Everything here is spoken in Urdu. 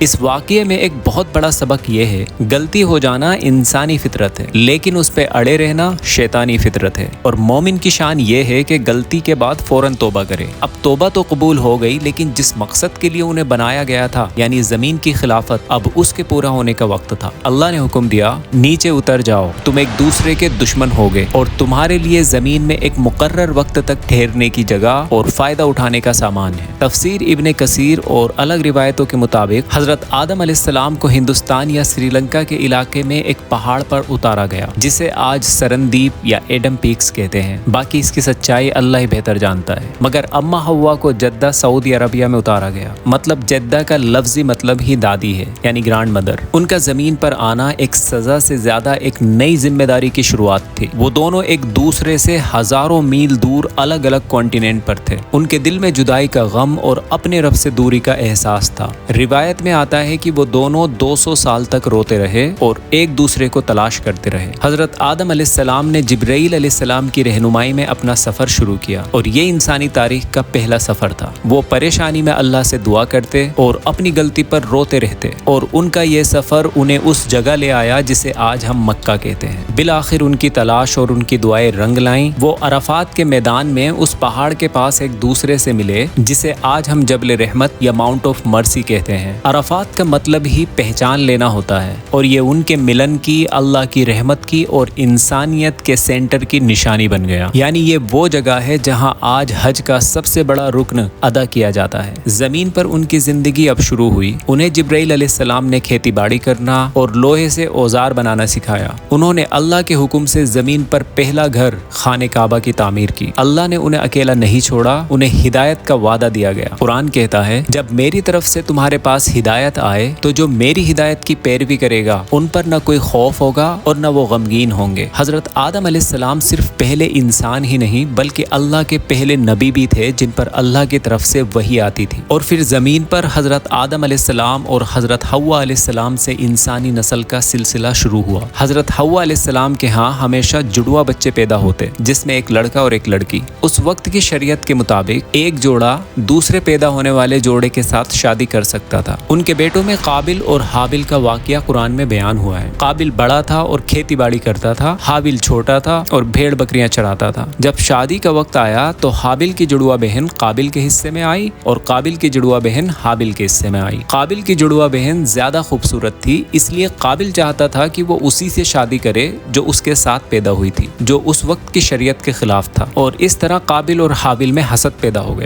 اس واقعے میں ایک بہت بڑا سبق یہ ہے، غلطی ہو جانا انسانی فطرت ہے، لیکن اس پہ اڑے رہنا شیطانی فطرت ہے۔ اور مومن کی شان یہ ہے کہ غلطی کے بعد فوراً توبہ کرے۔ اب توبہ تو قبول ہو گئی، لیکن جس مقصد کے لیے انہیں بنایا گیا تھا، یعنی زمین کی خلافت، اب اس کے پورا ہونے کا وقت تھا۔ اللہ نے حکم دیا، نیچے اتر جاؤ، تم ایک دوسرے کے دشمن ہوگے اور تمہارے لیے زمین میں ایک مقرر وقت تک ٹھہرنے کی جگہ اور فائدہ اٹھانے کا سامان ہے۔ تفسیر ابن کثیر اور الگ روایتوں کے مطابق حضرت آدم علیہ السلام کو ہندوستان یا سری لنکا کے علاقے میں ایک پہاڑ پر اتارا گیا، جسے آج سرندیپ یا ایڈم پیکس کہتے ہیں۔ باقی اس کی سچائی اللہ ہی بہتر جانتا ہے۔ مگر اما حوا کو جدہ سعودی عربیہ میں اتارا گیا۔ مطلب جدہ کا لفظی مطلب ہی دادی ہے، یعنی گرانڈ مدر۔ ان کا زمین پر آنا ایک سزا سے زیادہ ایک نئی ذمہ داری کی شروعات تھی۔ وہ دونوں ایک دوسرے سے ہزاروں میل دور الگ الگ کانٹیننٹ پر تھے۔ ان کے دل میں جدائی کا غم اور اپنے رب سے دوری کا احساس تھا۔ روایت میں آتا ہے کہ وہ دونوں 200 سال تک روتے رہے اور ایک دوسرے کو تلاش کرتے رہے۔ حضرت آدم علیہ السلام نے جبرائیل علیہ السلام کی رہنمائی میں اپنا سفر شروع کیا، اور یہ انسانی تاریخ کا پہلا سفر تھا۔ وہ پریشانی میں اللہ سے دعا کرتے اور اپنی غلطی پر روتے رہتے، اور ان کا یہ سفر انہیں اس جگہ لے آیا جسے آج ہم مکہ کہتے ہیں۔ بالآخر ان کی تلاش اور ان کی دعائیں رنگ لائیں۔ وہ عرفات کے میدان میں اس پہاڑ کے پاس ایک دوسرے سے ملے جسے آج ہم جبل رحمت یا ماؤنٹ آف مرسی کہتے ہیں۔ عرفات کا مطلب ہی پہچان لینا ہوتا ہے، اور یہ ان کے ملن کی، اللہ کی رحمت کی اور انسانیت کے سینٹر کی نشانی بن گیا۔ یعنی یہ وہ جگہ ہے جہاں آج حج کا سب سے بڑا رکن ادا کیا جاتا ہے۔ زمین پر ان کی زندگی اب شروع ہوئی۔ انہیں جبرائیل علیہ السلام نے کھیتی باڑی کرنا اور لوہے سے اوزار بنانا سکھایا۔ انہوں نے اللہ کے حکم سے زمین پر پہلا گھر خانہ کعبہ کی تعمیر کی۔ اللہ نے انہیں اکیلا نہیں چھوڑا، انہیں ہدایت کا وعدہ دیا گیا۔ قرآن کہتا ہے، جب میری طرف سے تمہارے پاس ہدایت آئے تو جو میری ہدایت کی پیروی کرے گا ان پر نہ کوئی خوف ہوگا اور نہ وہ غمگین ہوں گے۔ حضرت آدم علیہ السلام صرف پہلے انسان ہی نہیں بلکہ اللہ کے پہلے نبی بھی تھے، جن پر اللہ کی طرف سے وحی آتی تھی۔ اور پھر زمین پر حضرت آدم علیہ السلام اور حضرت حوا علیہ السلام سے انسانی نسل کا سلسلہ شروع ہوا۔ حضرت حوا علیہ السلام کے ہاں ہمیشہ جڑواں بچے پیدا ہوتے، جس میں ایک لڑکا اور ایک لڑکی۔ اس وقت کی شریعت کے مطابق ایک جوڑا دوسرے پیدا ہونے والے جوڑے کے ساتھ شادی کر سکتا تھا۔ ان کے بیٹوں میں قابل اور حابل کا واقعہ قرآن میں بیان ہوا ہے۔ قابل بڑا تھا اور کھیتی باڑی کرتا تھا، حابل چھوٹا تھا اور بھیڑ بکریاں چراتا تھا۔ جب شادی کا وقت آیا تو حابل کی جڑواں بہن قابل کے حصے میں آئی اور قابل کی جڑواں بہن حابل کے حصے میں آئی۔ قابل کی جڑواں بہن زیادہ خوبصورت تھی، اس لیے قابل چاہتا تھا کہ وہ اسی سے شادی کرے جو اس کے ساتھ پیدا ہوئی تھی، جو اس وقت کی شریعت کے خلاف تھا، اور اس طرح قابل اور حابل میں حسد پیدا ہو گیا۔